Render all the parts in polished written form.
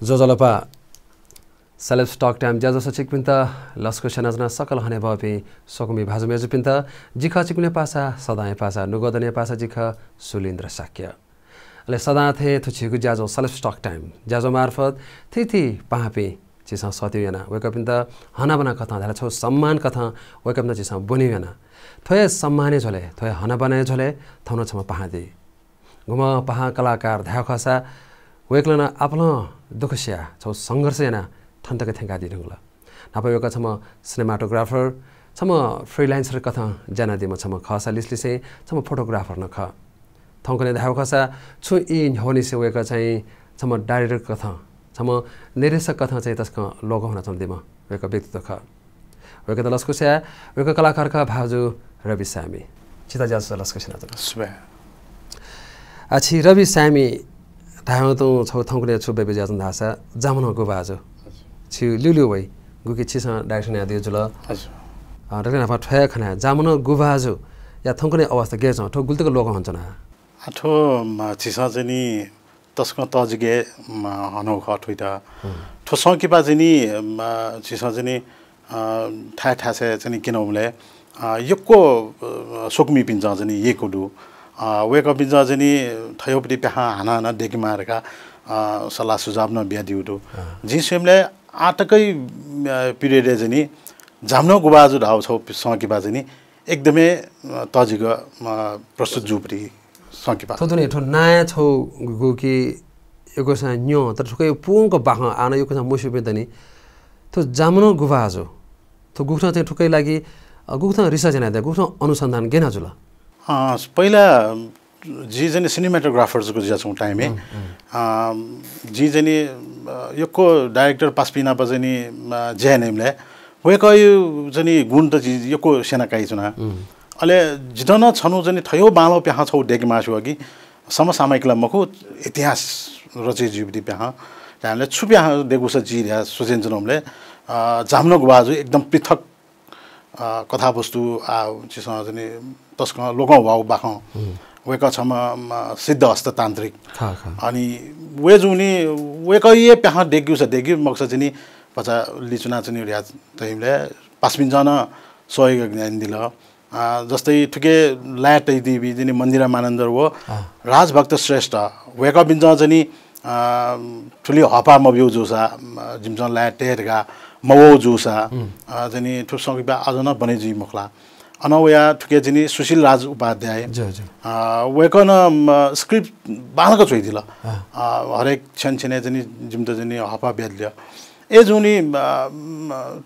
जोजलपा Celebs talk time jazo sachik pinta lasko shanazna sakal hane bapi sokumi bhazu mezu pinta jikha chikune pasa sadai pasa nugodane pasa jikha Sulindra Shakya ale sada the thuchigu jazo Celebs talk time jazo marfat thithi pahapi chisa satyana wake up pinta hana bana katha dhala chho samman katha wake up na chisa boniyana thoye sammane jhole thoye hana bana jhole thona chama pahadi guma paha kalakar dhya khasa weklana apla dukhsya chho sangharsena ठन्टक थेंगा दिनुला नापयोका छम cinematographer छम freelancer कथा जना दिम छम खासा लिस्लिसे छम photographer न ख थंकने धाव खसा छु इ होनि से वेका चाहिँ छम डाइरेक्टर कथा छम निर्देशक कथा चाहिँ तस्क लोगो हुन छम दिम वेका व्यक्तित्व ख वेका त लस्को से वेका कलाकार का भाजु रवि शामी चिता जास लस्को सिना त सुबे अछि रवि शामी धाव त छौ थंकने छु बेबे जाजन धासा जामनको बाजु छि लिलु वै गुकी छिसा डाइरेक्सन यादियो जुल हजुर रगना फा ठया खना जामन गुबाजु या थंकने अवस्था गे छ ठो गुल्तको लोक हुन्छ न आठो छिसा जनी तस्क तजगे हनौ ख ठुइता ठो सकी बाजनी छिसा जनी ठा ठासे जनी किनौले यक्को सोकमी पिन्छ जनी येकोडु वेक अप पिन्छ जनी थयोपटी पहा हाना हाना देखि मारका सल्लाह सुझाव न बिया दिउटु जी सेमले आटकै पिरियड जनी जाम्नो गुबाजु धाउ छौ सकी बाजनी एकदमै तजिग प्रस्तुत जुपरी सकी बा थोदने ठो नयाँ छौ गुकी एगो सा न्यो त ठुकै पुङको बाख आना यो कसा मुसु बेदनी त जाम्नो गुबाजु त गुख्न चाहिँ ठुकै लागि गुख्न रिसर्च हैन त गुख्न अनुसन्धान गेना जुल पहिला जी जनी सिनेमाटोग्राफर्स को जाछौं टाइममे जी जनी यको डाइरेक्टर पासपिना बजनी जेएनएमले वेक जनी गुण त यको सेना काइ छुना अले जिदन छनु जनी थयो बालो प्याहा छौ डेक मासु अघि समसामयिक लमको इतिहास रचे जीवदी प्याहा हामीले छुप्या देगुस जिर्या सुजेन्जनमले जाम्नो गुबाजु एकदम पृथक कथावस्तु चिस जनी तस्क लोगौ वाउ बाख वेका छम सिद्ध हस्ततान्त्रिक अनि वेजुनी वेकये प्याहा देग्यु छ देग्यु मक्स चाहिँ पचा लिचुना चाहिँ रिया तैमले पासमिन जन सहयोग ज्ञान दिल जस्तै ठुके लाटै देवी जिनी मन्दिरा मानन्दर हो राजभक्त श्रेष्ठ वेका बिन्ज चाहिँ ठुली हपा मब्यु जुसा जिमजन लाटेरगा मवो जुसा चाहिँ ठुसंगिबा अजन बनेजी मुखला अनवया ठुके जिनी सुशील राज उपाध्याय वेकन स्क्रिप्ट बालको छोइदिल हरेक क्षण छिने जिनी जिम त जिनी हपा ब्याल्य ए जुनी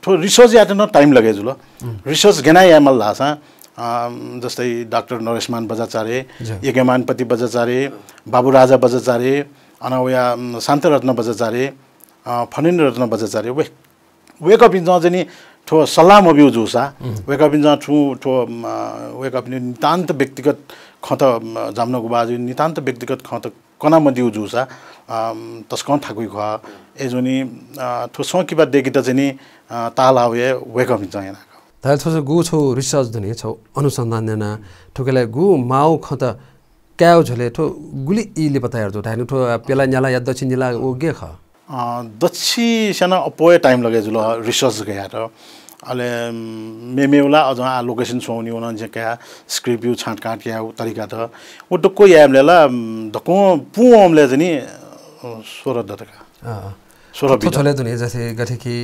ठो रिसर्च यात न टाइम लगे जुल रिसर्च गेना यामल लासा जस्तै डाक्टर नरेशमान बजाचार्य यज्ञमानपति बजाचार्य बाबु राजा बजाचार्य अनवया शान्तरत्न बजाचार्य फणेन्द्र रत्न बजाचार्य वेकअप इन जनी ठो सल्लाह मब्यु जुसा वेकअप इन ठो वेकअप नितान्त व्यक्तिगत खत जाम्न गुबाजु नितान्त व्यक्तिगत खत कना मदिउ जुसा तस्कन ठाकुइ ख एजुनी ठो सकिबा देखि त जनी तालावे वेकअप इन जना ताल छ गु छौ रिसर्च दने छौ अनुसन्धान देना ठोकेलाई गु माउ खत क्याउ झले ठो गुली इले बतायर जो थाइनु ठो पेला न्याला या दक्षिण जिल्ला ओ गे ख दक्षिण सेना अपोय टाइम लगे जुल रिसर्च गया त अले मेमेउला अझ आ लोकेसन सोनी उन जे क्या स्क्रिप्ट यु छाट काट क्या तरिका त ओ टक्को यामलेला दको पुमले जनी 16 दटका 16 बिट छले दुने जसे गथे कि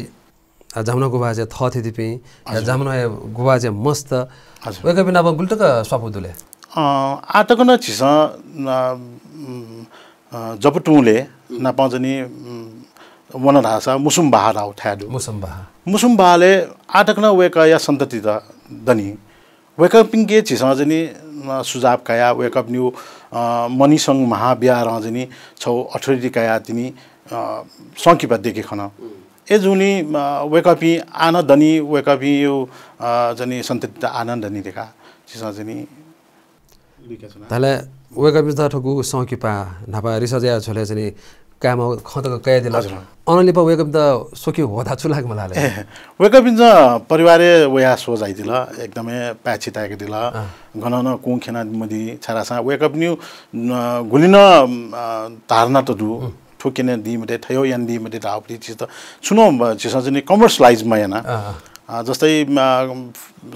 जामना गुबाजे थ थिदिपि जामना गुबाजे मस्त वेक बिना अब गुल्टक स्वापुदुले आटकन छिस जपटुले नापाजनी वन धासा मुसुम बहार आउ थाडु मुसुम बहाले आटकन वेका या सन्तति त दनी वेक पिंगे छिसा जनी सुझाव काया वेक अप न्यू मनीसंग महाबिहार जनी छौ अथोरिटी काया तिनी संकिपा देखे खन ए जुनी वेक अपि आन दनी वेक अपि यो जनी सन्तति त आनन्द नि देखा छिसा जनी ताले वेक अप त ठगु संकिपा नापा रिसर्च या छोले जनी काम खतक कय दिला अनले प वेक अप त सोक्यो होदा छु लाग मलाले वेक अप परिवारे वया सो जाइदिला एकदमै प्याछि ताके दिला गणन कुङ खेना मदि छरासा वेक अप न्यू गुलिन धारणा त दु ठोकिने दिमते थयो यान दिमते धाउपति चिज त सुनो चिज चाहिँ कमर्सियलाइज मा हैन जस्तै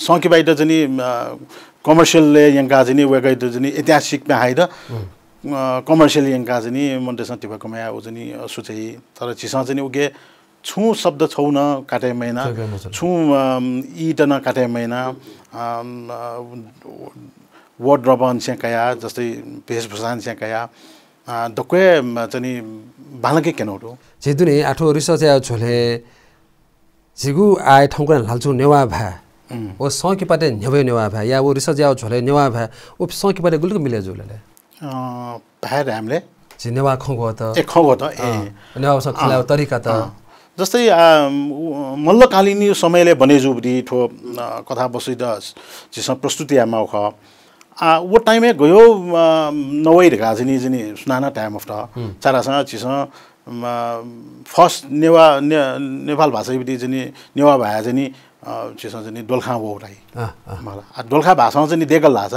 सङ्की बाइट चाहिँ कमर्सियलले यंका चाहिँ वेगै चाहिँ ऐतिहासिक मा हाइद कमर्सियल यंका चाहिँ मन्टेसन टिपको मा उ चाहिँ सुचै तर चिज चाहिँ उगे छु शब्द छौन काटे मैना छु ईट न काटे मैना वर्ड रबन स्याकाया जस्तै भेषभूषान स्याकाया दक्वे चाहिँ बालके केनोटो जेदुने आठो रिसर्च या झोले जिगु आए ठाउँको लाल्चु नेवा भा ओ सौकी पाटे नेवे नेवा भा या वो रिसर्च या झोले नेवा भा ओ सौकी पाटे गुलको मिले जुलले भाइ हामीले जि नेवा खंगो त नेवा स खिलाउ तरिका त जस्तै मल्लकालीन समयले बनेजुबरी ठो कथा बसिद जिस प्रस्तुतियामा ख वो टाइमे गयो नवै ढका जिनी जिनी सुनाना टाइम अफ त चारासँग चिस फर्स्ट नेपाल भाषा बिदि जिनी नेवा भाया जिनी चिस जिनी दोलखा वो राई मला दोलखा भाषा जिनी देगल लाछ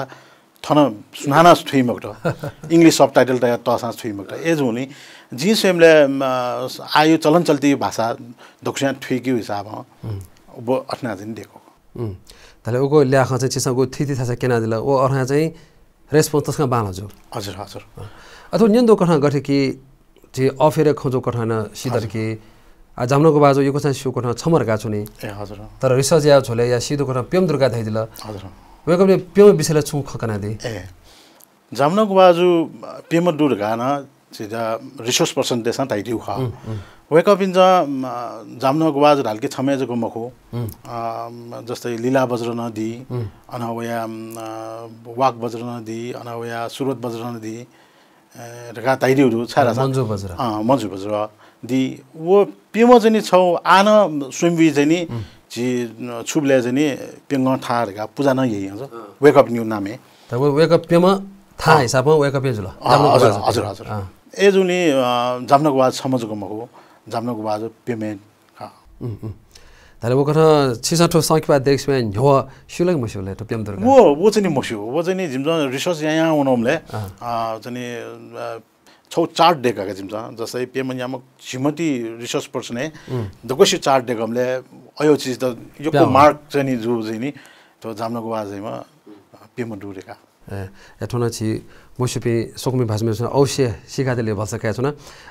थन सुनाना थुइमक त इंग्लिश सबटाइटल त तसा थुइमक त एज हुनी जी सेमले आयो चलन चल्ती भाषा दक्षिण ठुइकी हिसाब वो अठना दिन देखो तले उको ल्याख चाहिँ चिसको थिति थासा केना दिला ओ अरहा चाहिँ रेस्पोन्स तसका बाला जो हजुर हजुर अथवा निन्दो कठा गठे कि जे अफेर खोजो कठाना सिदर कि आ जामनको बाजो यो कथा सु कठा छमर गा छुनी ए हजुर तर रिसर्च या झोले या सिदो कठा प्यम दुर्गा थाइ दिला हजुर वेकमले प्यम विषयले छु खकना दे ए जामनको बाजु प्यम दुर्गा न सिधा रिसोर्स पर्सन देसा ताइदिउ खा वेकअप इन जामनको बाजु ढालके छमेजको मखो जस्तै लीला बज्र नदी अनवया वाक बज्र नदी अनवया सुरत बज्र नदी रका ताइदिउ छारा मन्जु बज्र दि वो पिमो जनि छौ आन स्विमवी जनि जी छुबले जनि पेंग थारका पूजा न यही हुन्छ वेकअप न्यू नामे त वेकअप पेमा था हिसाबमा वेकअप जुल हजुर हजुर ए जुनी जामनको बाज समझको मको जामनको बाज पेमेन्ट हा तले वो कथा छिसाठो सकिपा देखसमे न्यो शुलग मशुले त पेम दुर्गा वो चाहिँ मशु वो चाहिँ जिमजा रिसर्च यहाँ उनमले चाहिँ छौ चार्ट डेका के जिमजा जस्तै पेम यामक श्रीमती रिसर्च पर्सन है दकोशी चार्ट डेकमले अयो चीज त यो मार्क चाहिँ जो चाहिँ नि त जामनको बाजैमा पेम दुरेका एठोना छि मोसुपी सोकमी भाषामा अवश्य सिकादेले भसका छन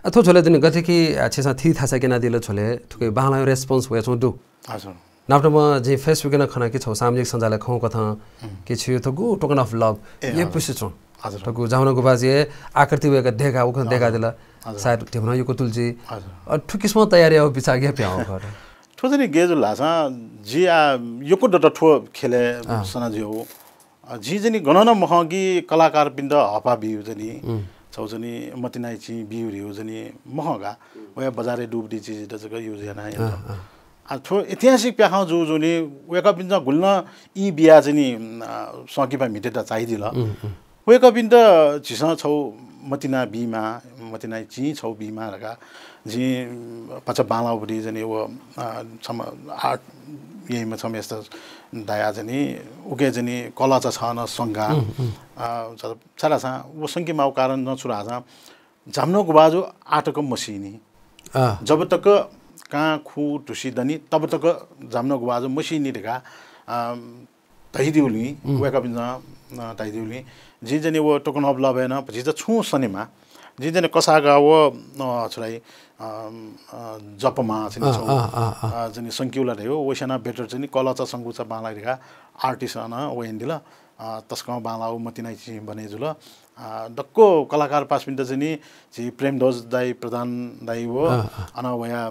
अथवा छोले दिन गथे कि छेसा थि थासा केना दिले छोले ठुकै बाला रेस्पोन्स वे छु दु हजुर नाप्टमा जे फेसबुक न खना कि छौ सामाजिक सञ्जाल खौ कथा कि छु त गु टोकन अफ लभ ये पुछि छु हजुर त गु जाउनको बाजे आकृति वेका देखा उख देखा दिला सायद टेमना यो तुलजी हजुर ठुकिसम तयारी अब बिचागे प्याउ घर ठोजनी गेज लासा जी योको डट ठो खेले सना जियो जी जनी गणना महगी कलाकार बिन्द हपा बिउ जनी छौजनी मतिनाइ छि बिउ रिउ जनी महगा वे बजारे डुबडी चीज द जग युज याना आ थो ऐतिहासिक प्याखा जो जोनी वेका बिन्द गुल्न ई बिया जनी सकिपा मिटे त चाहिदिल वेका बिन्द छिस छौ मतिना बिमा मतिनाइ छि छौ बिमा रका जी पछ बालाउडी जनी वो सम आर्ट यहीमा छम यस्तो दया जनी उगे जनी कला छ न संगा छरासा वो संकी माउ कारण न छुरासा जामनको बाजु आटको मसिनी जब तक का खु टुसी दनी तब तक जामनको बाजु मसिनी ढका तहिदिउली वेका बिन तहिदिउली जी जनी वो टोकन अफ लभ हैन पछि त छु सनेमा जी जनी कसागा वो छुराई जपमा चाहिँ छ जनी संक्युला रह्यो वैसना बेटर चाहिँ कलाचा संगुचा बालाइका आर्टिस्ट अन वेन्दिल तस्क बालाउ मतिनाइ चाहिँ बने जुल दक्को कलाकार पास पिन्ट चाहिँ जी प्रेमध्वज दाई प्रधान दाई हो अन वया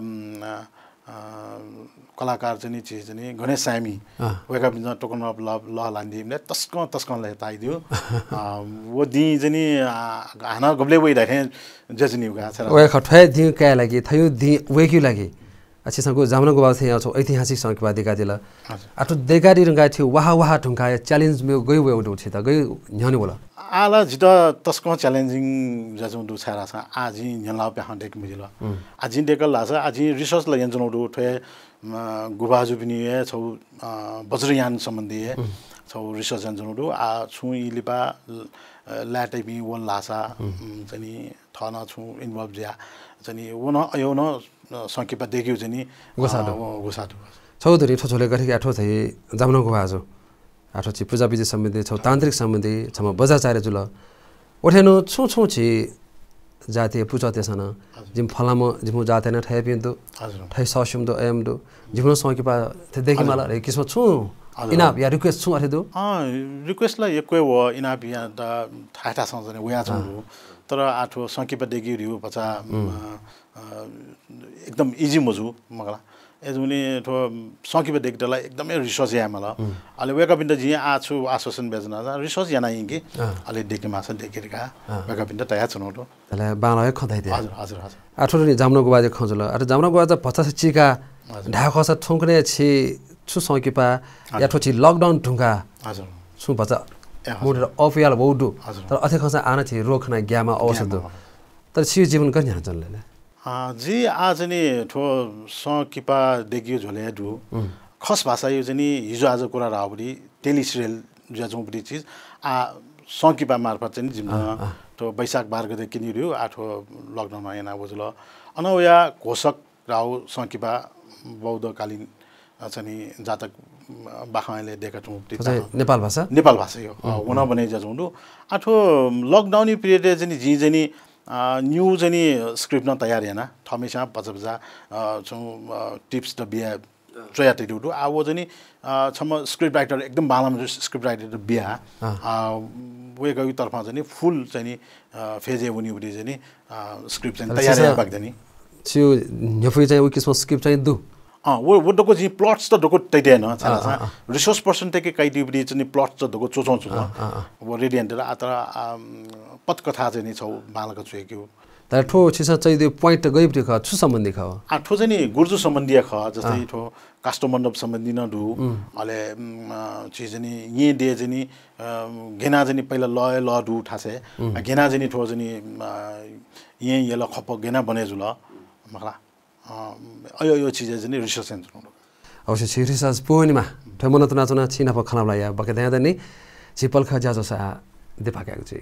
कलाकार चाहिँ चीज चाहिँ गणेश सामी वेका बिन टोकन अफ लभ ल लान्दिमले तस्कले ताइदियो वो दि चाहिँ हाना गब्ले वइ राखे जजनी उगा छ वे खठै दि काय लागि थयो दि वेक्यु लागि अच्छेसँगको जामनको बात थियो छ ऐतिहासिक संख्या दिका दिला आठो देगाडी रंगा थियो वाहा वाहा ढुंगा च्यालेन्ज मे गयो वे उठो छ त गयो न्याने बोला आला जित तस्क च्यालेन्जिङ जजु दु छरा छ आजि न्याला पे हन्डेक मिजिल आजि डेकल लाछ आजि रिसर्च ल यन्जन उठो ठे गुबाजु पनि छौ वज्रयान सम्बन्धी छौ रिसर्च जनुडु आ छु इलिपा ल्याटैपि वन लासा चाहिँ थन छु इन्भल्भ ज्या चाहिँ वन अयो न संकेपा देखियो चाहिँ गोसादु चौधरी ठोले गरेको आठो चाहिँ जामनको बाजो आठो छि पूजा विधि सम्बन्धी छौ तान्त्रिक सम्बन्धी छम बजाचार्य जुल ओठेनु छु छु छि जातीय पूजा त्यसना जिम फलाम जिमु जाते न ठय पिन्दु ठय सशुम दो एम दो जिमु संकेपा ते देखि मला रे किसम छु इनाप या रिक्वेस्ट छु अरे दो रिक्वेस्ट ला यक्वे व इनाप या त थाटा सँग जने वया छु तर आठो संकेपा देखि रिउ पछा एकदम इजी मजु मगला एजुनी थो संकेपा देखिला एकदमै रिसर्च या मला अले वेका पिन्द जि आछु आश्वासन बेजना रिसर्च याना इंगे अले देखि माछा देखिरका वेका पिन्द तया छनोटो तले बालाय खदाइ दे हजुर हजुर हजुर आठो नि जामनको बाजे खजल अरे जामनको बाजे 50 चिका ढाखसा ठुङ्कने छि छु संकेपा या ठो छि लकडाउन ढुंगा हजुर छु बचा मोडर अफियल बौडु तर अथे खसा आना छि रोखना ग्यामा औषध तर छि जीवन गर्ने हजनले जी आज नि ठो संकिपा देखियो झोले दु खस भाषा यो चाहिँ हिजो आज कुरा रावडी टेलिसिरियल ज्याजौं पनि चीज आ संकिपा मार्फत चाहिँ जिम्मा तो वैशाख 12 गते किनिरु आठो लकडाउनमा याना बजुल अनवया घोषक राव संकिपा बौद्धकालीन चाहिँ जातक बाखाले देखा छु नेपाल भाषा यो हुन भने ज्याजौं दु आठो लकडाउन पिरियड चाहिँ जी चाहिँ न्यू चाहिँ स्क्रिप्ट न तयार हैन हमेशा पछबजा टिप्स द बिया ट्रयाटे दुडु आ वो चाहिँ छम स्क्रिप्ट राइटर एकदम बालाम स्क्रिप्ट राइटर बिया वे गयो तर्फ चाहिँ फुल चाहिँ फेजे हुने उडी चाहिँ स्क्रिप्ट चाहिँ तयार बाक्दनी छु न्यफु चाहिँ उ किसम स्क्रिप्ट चाहिँ दु वो डको जी प्लट्स त डको तैते न छला रिसोर्स पर्सन टेके काइटिबिडी चाहिँ प्लट्स त डको चोचौ छु वो रेडियन्ट र आतर पटकथा चाहिँ नि छौ बालक छुएक्यो तर ठो छिसा चाहिँ त्यो प्वाइन्ट गइबि ख छु सम्बन्धी ख ठो चाहिँ नि गुर्जु सम्बन्धी ख जस्तै ठो काष्ठमण्डप सम्बन्धी न दु अले चीज नि ये दे चाहिँ नि गेना चाहिँ पहिला ल दु ठासे गेना चाहिँ नि ठो चाहिँ नि ये ल खप गेना बने जुल मखला अयो यो चीज चाहिँ नि रिसर्च सेन्टर अवश्य छि रिसर्च पोनिमा ठमन तना तना छिना प खनाला या बके दादा नि छिपल ख जाजो सा देपाकेको छि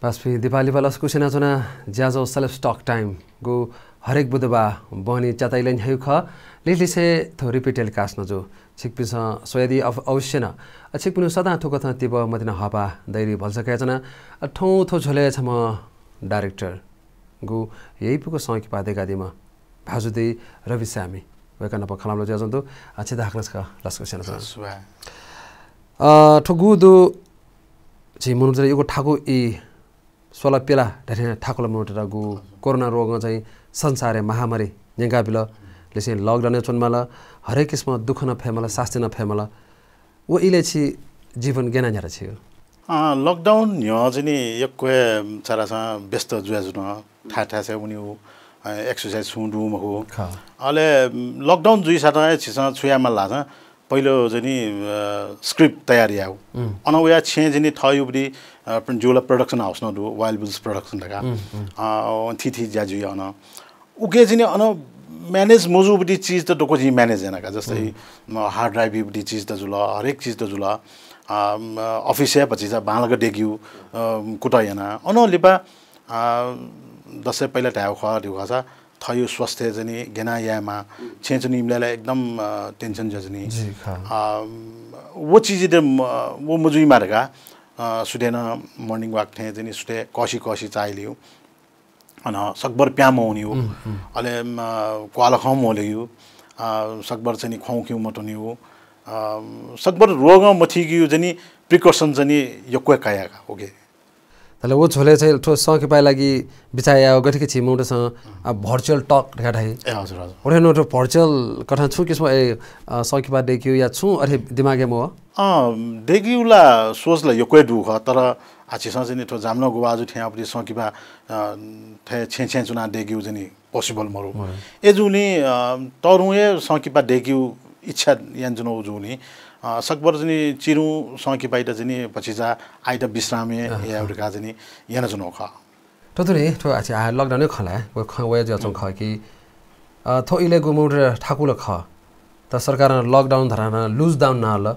पासपी दिपाली वाला कुसेना चना ज्याजो सेलेब्स टॉक टाइम गो हरेक बुधबार बनी चताइलेन है ख लिली से थो रिपीटेल कास्ट न जो छिक पिस सोयदी अवश्य न छिक पुनु सदा थो कथा तिब मदिना हपा दैरी भलसके जना ठौ थो झोले छम डाइरेक्टर गो यही पुको संकी पादेका दिमा भाजुदे रवि श्यामी वेकन प खलामलो ज्याजो अच्छे दाखलस का लस्को सेना सुवा ठो गुदो जी मुनु जरे यो ठाको ई 16 पेला ढेरे ठाकुला मोटरा गु कोरोना रोग चाहिँ संसारे महामारी नेगा बिल लेसे लकडाउन चोनमाला हरेक किसिम दुख न फेमला शास्ति न फेमला वो इले छि जीवन गेना न्यारा छि लकडाउन न्य जनि यक्वे चरासा व्यस्त जुयाजुन ठाठा छ उनी एक्सरसाइज सुन्दु मको अले लकडाउन जुइ साटा छिसा छुयामा लाज पहिलो जनि स्क्रिप्ट तयारी आउ अनवया छे जनि थयुबडी जुला प्रोडक्सन हाउस न दु वाइल्ड बुल्स प्रोडक्सन लगा थि ज्याजु अन उके जनि अन मैनेज मजुबडी चीज त डको जी मैनेज हैन का जस्तै हार्ड ड्राइभ बडी चीज त जुला हरेक चीज त जुला अफिस या पछि बालग डेग्यु कुटा हैन अन लिपा दसै पहिला टाउ ख दिउखा थयो स्वास्थ्य जनि गेना यामा छेचनि इमलाई एकदम टेन्सन जजनी वो चीज दे वो मजुई मारगा सुदेन मर्निङ वाक थे जनि सुते कसी चाहिलियो अन सकबर प्याम हुनी हो अले क्वाला खम होलियो सकबर चाहिँ खौख्यु मटोनी हो सकबर रोग मथिगियो जनि प्रिकॉशन जनि यक्वे कायागा ओके तले वो झोले चाहिँ ठो सके पाइ लागि बिचाया गठिके छिमौटसँग भर्चुअल टक ढाइ ए हजुर हजुर ओरे नो भर्चुअल कथा छु किसम ए सके पा देखियो या छु अरे दिमागे म देखिउला सोचला यो कोइ दुख तर आछिसँग चाहिँ ठो जाम्न गुवाजु ठ्या अपि सकिबा थे छे चुना देखिउ चाहिँ पोसिबल मरु एजुनी तरुए सकिबा देखिउ इच्छा यान जुनो जुनी सकबर चाहिँ चिरु सकी पाइट चाहिँ पछि जा आइट विश्रामे या एउटा चाहिँ यान जुनो ख टतुरे ठो आछि आ लकडाउन खला व वे जचो ख कि थो इले गुमौड ठाकुल ख त सरकार लकडाउन धराना लुज डाउन न ल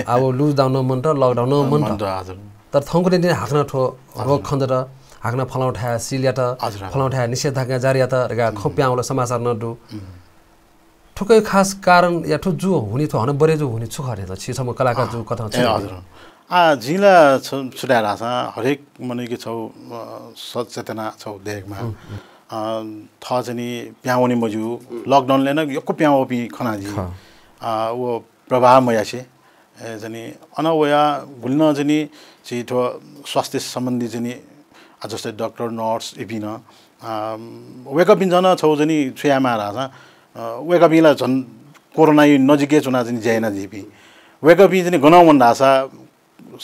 अब लुज डाउन मन त लकडाउन मन त हजुर तर थौको दिन हाक्न ठो रोग खन्द र हाक्न फलाउठा सिलिया त फलाउठा निषेधाज्ञा जारी त गा खोप्याउला समाचार न दु ठुकै खास कारण या ठु जु हुने त हन बरे जु हुने छु खरे त छिसम्म कलाकार जु कथा छ हजुर जिला छुटाएर छ हरेक मनेकी छौ सचेतना छौ देखमा थ चाहिँ प्याउने मजु लकडाउनले न यको प्याउ पि खनाजी वो प्रभाव मयासे चाहिँ अनवया गुल्न चाहिँ छिटो स्वास्थ्य सम्बन्धी चाहिँ जस्तै डाक्टर नर्स इपिन वेकअप जन छौ चाहिँ छुयामा राछ वेकअप इला झन् कोरोना नजिकै चुना चाहिँ ज्याएन जिपी वेकअप चाहिँ गनाउ मन रासा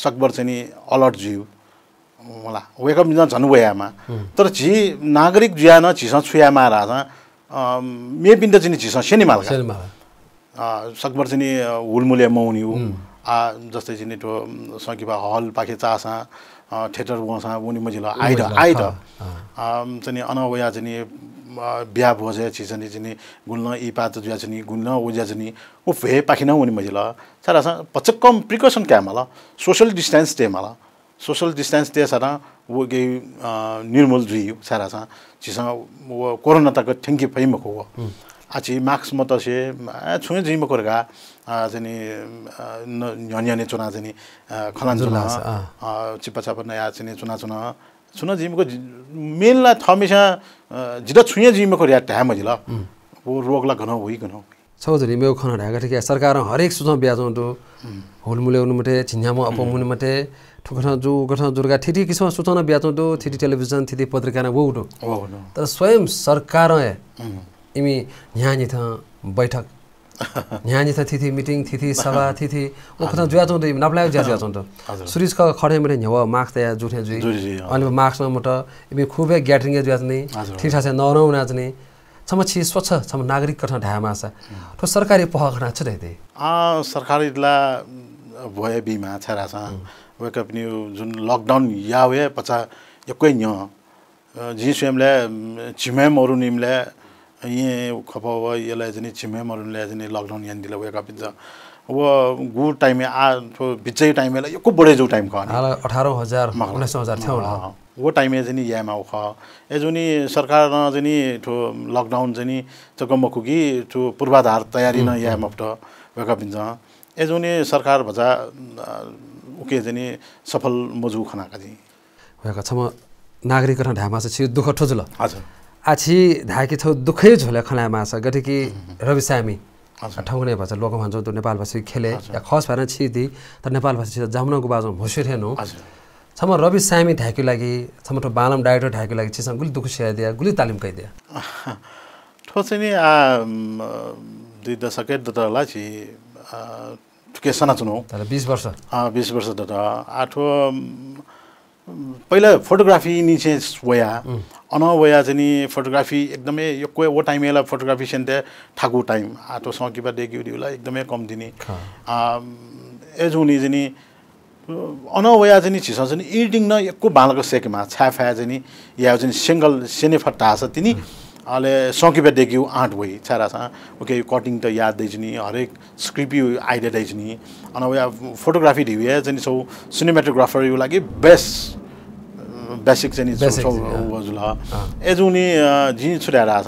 सकबर चाहिँ अलर्ट जिउ होला वेकअप झन् वेयामा तर झी नागरिक ज्यान झिस छुयामा राछ मे पिन्द चाहिँ झिस सेनिमाल सकबर चाहिँ हुलमुले मौनी हो जस्तै चाहिँ ठो सकिबा हल पाखे चासा थिएटर वसा उनी मजिलो आइड चाहिँ अनवया चाहिँ बिहा भोजे छिसनी चाहिँ गुल्न इपात जुया चाहिँ गुल्न उज्या चाहिँ उ फे पाखिन उनी मजिलो सारा पचक्कम प्रिकसन क्या मला सोशल डिस्टेंस ते मला सोशल डिस्टेंस ते सारा वो गे निर्मूल जुई सारा छिस वो कोरोना तक ठेंकी फैम को आछि मार्क्स मत से छुए जिम कोरगा चाहिँ न्याने चुना चाहिँ खलान चुना चिपा चापा नया चाहिँ चुना जिमको मेनला थमेसा जिदा छुए जिमको या टाइम जिला वो रोगला घन हुई छौजरी मेउ खना ढाका ठीक सरकार हरेक सुझाव ब्याजौं दु होलमुले उनुमटे छिन्याम अपमुने मटे ठुकठा जु गठा दुर्गा ठिठी किसम सूचना ब्याजौं दु ठिठी टेलिभिजन ठिठी पत्रिका न वो तर स्वयं सरकार इमी न्यानी था बैठक न्यानी था थिथि मिटिङ थिथि सभा थिथि ओखना जुयाचौं दु नपलाय जुयाचौं त सुरिज का खडे मटे न्यव मार्क्स तया जुठे जुइ अनि मार्क्स न मट इमी खुबे ग्याटरिङ जुयाचनी ठिठा छ नरौ नाचनी समछि स्वच्छ सम नागरिक कठा ढामा छ तो सरकारी पहखना छ दैते सरकारीला भए बिमा छरा छ वेकअप न्यू जुन लकडाउन यावे पचा यकै न्य जी स्वयंले छिमे मरुनिमले ये खपाव यसलाई चाहिँ छिमेमहरुले चाहिँ लकडाउन यान दिला वेकअप ज वो गु टाइम आ तो बिचै टाइमले यको बढे जो टाइम खा 18000 19000 थियो वो टाइम चाहिँ यामा ख एजुनी सरकार चाहिँ ठो लकडाउन चाहिँ चकमकुगी ठो पूर्वाधार तयारी न याम अफ वेकअप ज एजुनी सरकार भजा उके चाहिँ सफल मजु खनाका जी वेका छम नागरिक र ढामा छ दुख ठोजुल हजुर आछि धाकी छौ दुखै झोले खनामा छ गठिकी रवि शामी ठाउँने भाषा लोक भन्छौ त नेपाल भाषी खेले या खस भएन छिदी त नेपाल भाषी जाम्नको बाजो भोसेथेनो छम रवि शामी ढाकी लागि छम त बालम डाइरेक्टर ढाकी लागि छिस गुली दुख सिया दिया गुली तालिम कइ दिया ठोसे नि आ दुई दशक दतला छि के सना चुनो तर 20 वर्ष 20 वर्ष दत आठो पहिला फोटोग्राफी निचे वया अनवया चाहिँ फोटोग्राफी एकदमै यो कोही वो टाइमला फोटोग्राफी सेन्टे ठाकु टाइम आटो सकिबा देखिउला एकदमै कम दिने एज हुने चाहिँ अनवया चाहिँ छिस चाहिँ एडिटिङ न एको बालको सेकमा छाफा चाहिँ या चाहिँ सिंगल सेने फट्टा छ तिनी अले सकिबा देखिउ आठ भई छारा छ ओके कटिङ त याद दैछनी हरेक स्क्रिप्ट आइडिया दैछनी अनवया फोटोग्राफी दिए चाहिँ सो सिनेमेटोग्राफर यो लागि बेस्ट बेसिक चाहिँ वजुला एजुनी जी छुट्याएर छ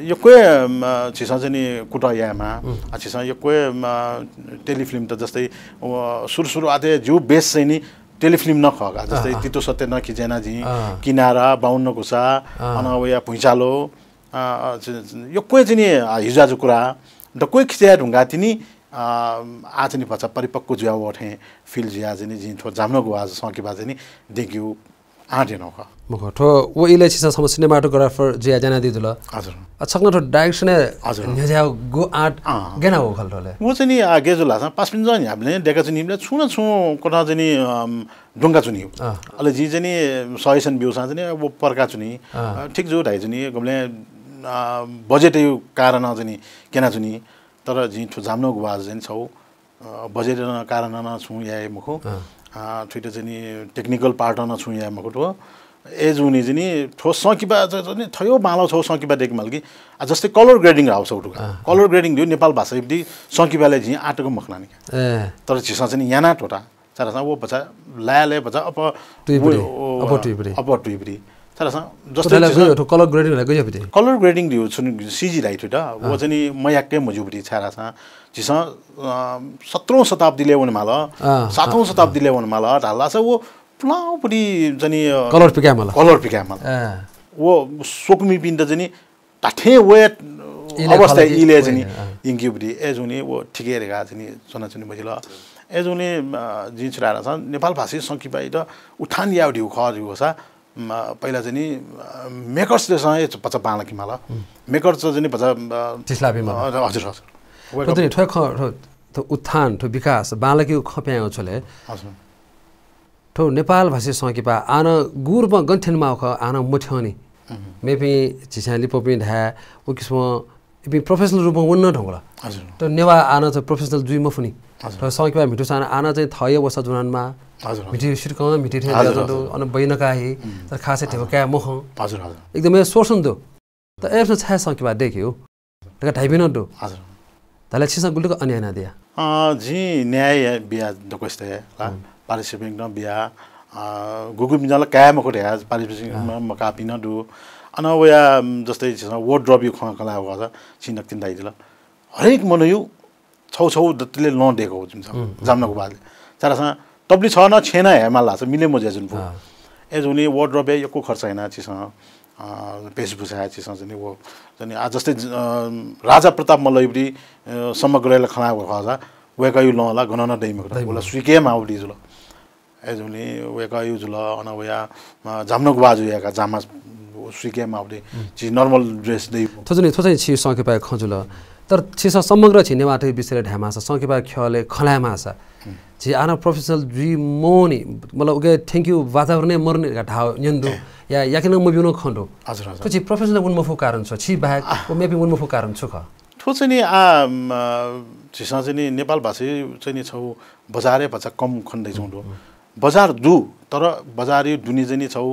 यो कोही छिस चाहिँ कुटा यामा छिस यो कोही टेलिफिल्म त जस्तै सुरु आते जो बेस चाहिँ नि टेलिफिल्म नखगा जस्तै तितो सत्य नखिचेना जी किनारा 52 घुसा अनवया भुइँचालो यो कोही चाहिँ हिजोआज कुरा द कोही खिच्या ढुङ्गा तिनी आज नि भचा परिपक्व जुया वठे फिल जिया चाहिँ जी थो जाम्न गो आज सके बाजे नि देखियो आटे नख मखो ठो वो इले छिसा सम सिनेमाटोग्राफर जे जाना दिदुल हजुर अछक्न ठो डाइरेक्सन हजुर नेजाउ गो आर्ट गेना हो खलटोले वो चाहिँ नि गेजो लासा पास पिन जन हामीले डेका चाहिँ निमले छुन छु कोना चाहिँ नि डुङ्गा चुनि अले जी चाहिँ नि सजेसन बिउसा चाहिँ नि वो परका चुनि ठीक जो ढाइ चाहिँ नि गमले बजेट यो कारण चाहिँ नि केना चुनि तर जी ठो जाम्नो गुवाज चाहिँ छौ बजेट कारण न छु या मखो ठुटे चाहिँ नि टेक्निकल पार्ट न छु या मखो ठो एज हुने चाहिँ नि ठोस सकिबा चाहिँ थयो मालाउ छौ सकिबा देख मालकी जस्तै कलर ग्रेडिङ हाउस औटु कलर ग्रेडिङ दियो नेपाल भाषा इब्दी सकिबाले जी आटको मखनानी तर छिसा चाहिँ याना टोटा चारासा वो बचा लाले बचा अप टुइब्री चारासा जस्तै कलर ग्रेडिङ गयो बिते कलर ग्रेडिङ दियो छुन सीजी राइट होटा वो चाहिँ नि मयाक्के मजुबरी छारासा छिसा 17औं शताब्दीले वन माला 7औं शताब्दीले वन माला ढाला छ वो पुलाउपट्टि चाहिँ कलर पिकामल वो सोकमी पिन्ट चाहिँ टाठे वेट अवस्था इले चाहिँ इङ्क्युबडी एज हुने वो ठिकै रेगा चाहिँ सोना चुनि बजिल एज हुने जिन छुराएर छ नेपाल भाषी सङ्किपाइ त उठान याउडी खरियो छ पहिला चाहिँ नि मेकर्स देसँग पचा पाला कि माला मेकर्स चाहिँ पचा तिस्लाबीमा हजुर हजुर ठो उत्थान ठो विकास बालकी खप्याउ छले हजुर ठो नेपाल भाषी सकिपा आन गुरमा गन्ठेनमा आन मुठ्याउने मेपी झिसाली पोपी ढा वो किस्म इपी प्रोफेसनल रूपमा वन्न ढंगला हजुर त नेवा आन चाहिँ प्रोफेसनल जुइ मफुनी र सकिपा मिठो सान आन चाहिँ थय वर्ष जुनानमा हजुर मिठी सिरक मिठी थे जदो अन बैनकाही तर खासै ठेव क्या मोह हजुर हजुर एकदमै सोर्सन दो त एप्स छ सकिपा देख्यो तका ढाइबिन दो हजुर तले छिसा गुल्टको अन्याय दिया जी न्याय बिया दकोस्ते ला पारिश्रमिक न बिया गुगु मिजाल कायम कोटे आज पारिश्रमिक मका पिन दु अन वया जस्तै वोट ड्रप यु खला हो छिनक तिन दाइदिल हरेक मनयु छौ छौ दतले लो देको जुन जाम्नको बादले चारासा तबली छ न छेना हेमाल लाछ मिले मजे जुन पो एज हुने वोट ड्रप यको खर्च हैन छिस पेशभूषा छिस चाहिँ वो चाहिँ आज जस्तै राजा प्रताप मल्लयुबी समग्रले खला हो खजा वेका यु लो ला गणना दैमको बोला स्वीके माउडी जुल एज हुने वेका यु जुल अन वया जाम्नको बाजु याका जामा स्वीके माउडी छि नर्मल ड्रेस दै थोजनी थोजै छि सकेपा खजुल तर छिस समग्र छिने माटे बिसले ढामा छ सकेपा खले खलामा छ छि आना प्रोफेसनल जी मोनी मतलब ओके थ्यांक यू वातावरण मर्ने ढाउ न्यन्दु या याकिन मबिउन खण्डो हजुर हजुर पछि प्रोफेसनल उन्मफो कारण छ छि बाहेक ओ मेबी उन्मफो कारण छ ख ठो चाहिँ नि छिसा चाहिँ नि नेपाल भाषी चाहिँ नि छौ बजारे भचा कम खण्दै छौ बजार दु तर बजारी दुनी चाहिँ नि छौ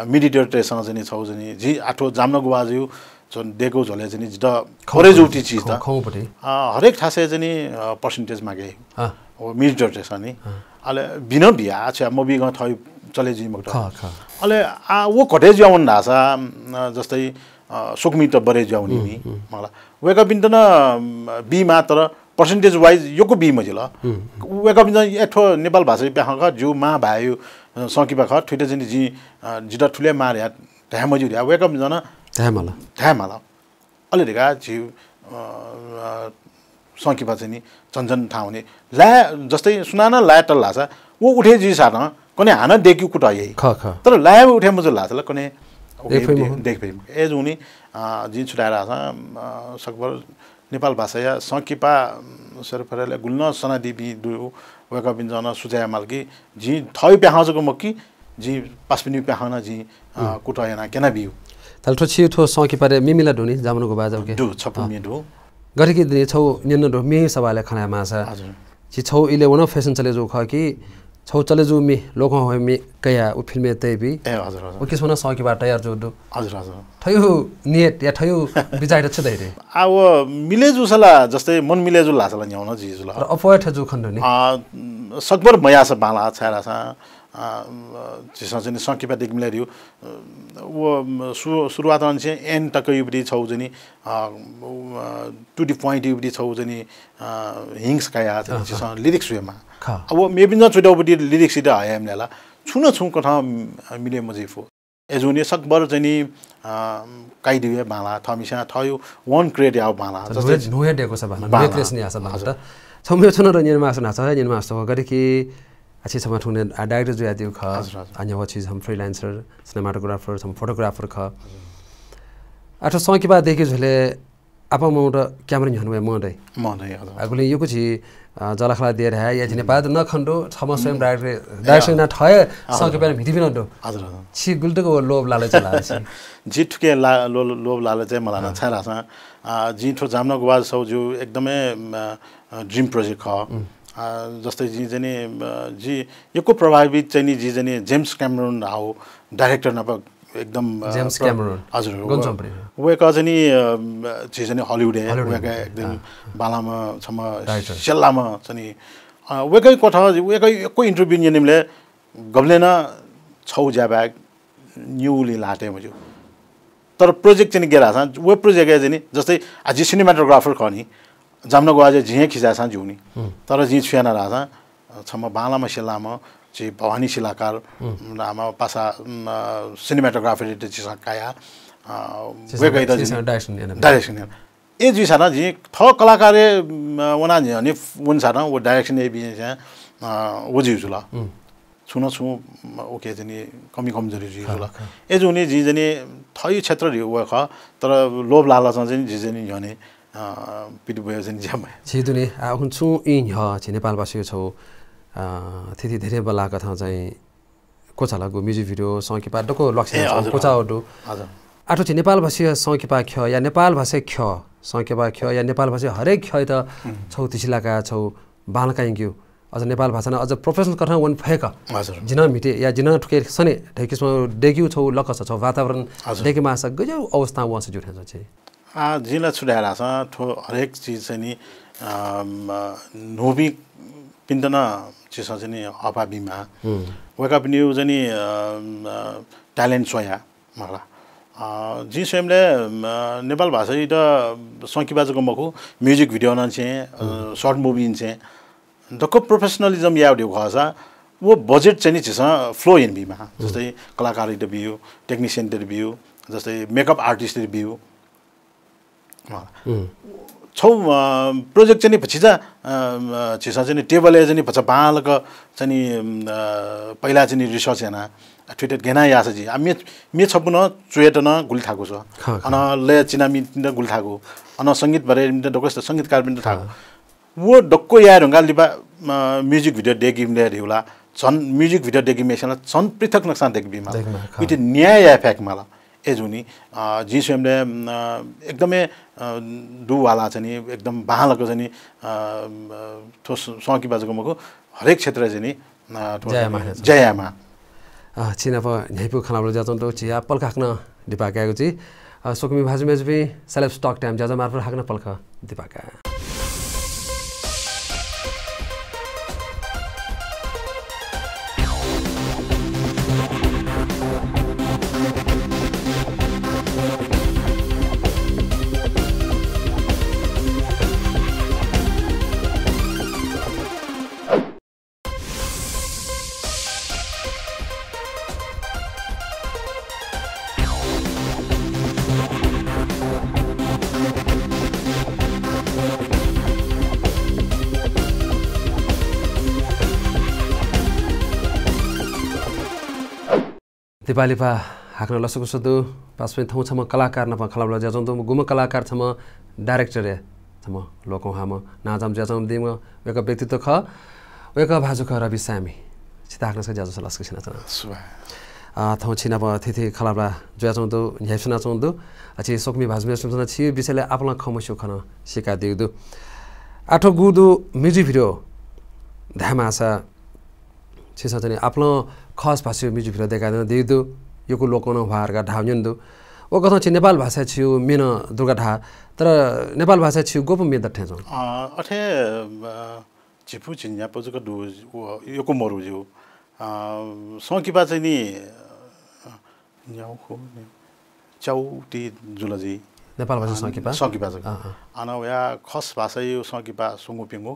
मिडिएटरसँग चाहिँ नि छौ चाहिँ जी आठो जाम्न गुवाजु जुन देको झले चाहिँ नि द खरे जुटी चीज त खौपटी हरेक ठासे चाहिँ नि पर्सेन्टेज मागे हो मिडिएटर नि अले बिना बिया छ म बिग थइ चले जी मक अले वो कटे जाउन नासा जस्तै सुकमी त बरे जाउनी नि मलाई वेका बिन त न बी मात्र पर्सेन्टेज वाइज योको बी मजिल वेका बिन एठो नेपाल भाषा प्याख जु मा भायो सकिपा ख ठुटे चाहिँ जी जिटा ठुले मार्या ढ्यामजु या वेका बिन न ढ्यामला अलि रेगा जी सकिपा चाहिँ नि चञ्चन ठाउने ला जस्तै सुनाना लाटल लासा वो उठे जी सान कने हान देखि कुटाइ तर लाया उठे मजु लासला कने देख एज हुने जिन छुटाएर सकभर नेपाल भाषा या सकिपा सरफरले गुल्न सनादिबी दु वेका बिन्जन सुजाया मालकी जी थय प्याहाजको मक्की जी पासपिनी प्याहाना जी कुटायना केना बिउ तलठो छि ठो सकिपारे मिमिला ढुनी जामनुको बाजाउ के दु छपु मेडु गरेकी दिने छौ निन्न ढो मे सवाले खाना माछा हजुर छि छौ इले वन फेसन चले जो ख कि छौ चले जो मे लोक हो मे कया उ फिल्म ते भी ए हजुर हजुर ओ किसमना सकिबा तयार जो दु हजुर हजुर थयो नेट या थयो बिजाइर छ दैरे अब मिलेजु सला जस्तै मन मिलेजु लासला न्याउन जिजुला र अपयठ जो खण्ड नि सकभर मयास बाला छारा छ जिसा चाहिँ सकिपा देख मिलाइयो वो सुरुवात चाहिँ एन तक युबडी छौ जनी टु दी पॉइंट युबडी छौ जनी हिंग्स काया जिसा लिरिक्स वेमा अब मेबी न छुटाउबडी लिरिक्स इदा आयामला छुन छु कथा मिले मजेफो एजुने सकबर चाहिँ काइदिए बाला थमिसा थयो वन क्रेड याउ बाला जस्तै नोया डेको छ बाला नेक्लेस नि आछ बाला त छम्यो छन र निर्मास नाछ निर्मास हो गरे कि अच्छी समय ठुने डायरेक्टर जो आदियो ख अन्य वो चीज हम फ्रीलांसर सिनेमाटोग्राफर हम फोटोग्राफर ख आठो सौ की बात देखि झले आप मोड क्यामेरा हनु मदै अगुले यो कुछि जलखला दिएर है या जिने बाद न खण्डो छम स्वयं डायरेक्टर न ठय सके पर भिति बिन दो हजुर छि गुल्टको लोभ लालच लाछ जी ठुके लोभ लालच मलाई न छरा छ जी ठो जामन गवाज सौ जो एकदमै ड्रीम प्रोजेक्ट ख जस्तै जी जने जी यको प्रभावित चाहिँ नि जी जने जेम्स क्यामेरन हाउ डाइरेक्टर नप एकदम जेम्स क्यामेरन हजुर वेका चाहिँ नि जी जने हलिउड वेका एकदम बालामा छम सेल्लामा चाहिँ नि वेकै कोठा वेकै एको इन्टरभ्यु निमले गब्लेन छौ ज्याबाग न्यूली लाटे मजु तर प्रोजेक्ट चाहिँ गेरा छ वे प्रोजेक्ट चाहिँ नि जस्तै आज सिनेमाटोग्राफर खनी जामन गवाज झिए खिचा छ जुनी तर जी छुयाना राजा छम बालामा सेल्लामा जी भवानी शिलाकार नामा पासा सिनेमाटोग्राफर चाहिँ काया वे गइदा डाइरेक्सन ए जी साना जी थ कलाकार वना नि वन साना वो डाइरेक्सन ए बि वो जी जुला छुन छु ओके जनी कमी कमजोरी जी जुला ए जुनी जी जनी थई क्षेत्र रि व ख तर लोभ लालच चाहिँ जी जनी हने पिटु भयो जनी ज्याम छिदुनी आउन छु इ ह छि नेपाल बसेको छौ त्यति धेरै बला कथा चाहिँ कोचालाको म्युजिक भिडियो सङ्किपा डको लक्ष्य कोचाओडो हजुर आठो छि नेपाल भाषा सङ्किपा ख या नेपाल भाषा ख सङ्किपा ख या नेपाल भाषा हरेक ख त छौ तिसिलाका छौ बालकाइग्यु अझ नेपाल भाषा अझ प्रोफेसनल गर्न वन फएक हजुर जिना मिटे या जिना ठुके सने ढेकिसमा डेग्यु छौ लकस छौ वातावरण डेके मास गजौ अवस्था वस जुठा छ जिला छुडारा छ ठो हरेक चीज चाहिँ नि नोबी पिन्दन चिज चाहिँ नि अभावीमा वेका पनि चाहिँ नि ट्यालेन्ट सोया मला जी स्वयंले नेपाल भाषा त सङ्किबाजको मखु म्युजिक भिडियो न चाहिँ सर्ट मुभी चाहिँ दको प्रोफेसनलिजम या डिउ खसा वो बजेट चाहिँ नि छ फ्लो इन बीमा जस्तै कलाकार रिभ्यू टेक्निशियन रिभ्यू जस्तै मेकअप आर्टिस्ट रिभ्यू छौ प्रोजेक्ट चाहिँ पछि छिसा चाहिँ टेबल चाहिँ पछि बालक चाहिँ पहिला चाहिँ रिसर्च हेना ट्विटेड घेना यास जी मे छपुन चुएटन गुल थाको छ अन ले चिनामी गुल थाको अन संगीत भरे डकोस्त संगीतकार पनि थाको वो डक्को या ढंगा लिबा म्युजिक भिडियो डेगिमले रिउला छन म्युजिक भिडियो डेगिमेसन छन पृथक नक्सान देखबिमा इट न्याय इफेक्ट मला एजुनी जी स्वयंले एकदमै दुवाला चाहिँ एकदम बाहलको चाहिँ ठो सङ्की बाजुको मको हरेक क्षेत्र चाहिँ जयमा चिना प न्याइपु खानाबल जाचन तो चिया पल्का हाक्न दिपाकाको छि सोकमी भाजुमेज भी सेलेब्स टक टाइम जाजा मार्फत हाक्न पल्का दिपाका दिपालीपा हाक्न लसको सदु पासमे थौ छम कलाकार नप खलाबल जाजन त गुम कलाकार छम डाइरेक्टर छम लोकौ हाम नाजम जाजम दिम वेक व्यक्तित्व ख वेक भाजु ख रवि शामी छिता हाक्न छ जाजस लसको छिना छ थौ छिना प थिथि खलाबला जाजन त न्याइसना चंदु अछि सोकमी भाजमे सुना छि विषयले आपला खमसु खन सिका दिउदु आठो गुदु म्युजिक भिडियो धामासा छिसा चाहिँ आपला खास भाषा म्युजिक भिडियो देखादैन दिदु योको लोकन भारका ढाउन्यन्दु ओ कथा छि नेपाल भाषा छिउ मेन दुर्गा ढा तर नेपाल भाषा छिउ गोप मेद ठेजो अथे छिपु छिन्या पजुको दु योको मरु जिउ सकिपा चाहिँ नि न्याउ खो चौटी जुलजी नेपाल भाषा सकिपा अनवया खास भाषा यो सकिपा सुंगु पिंगु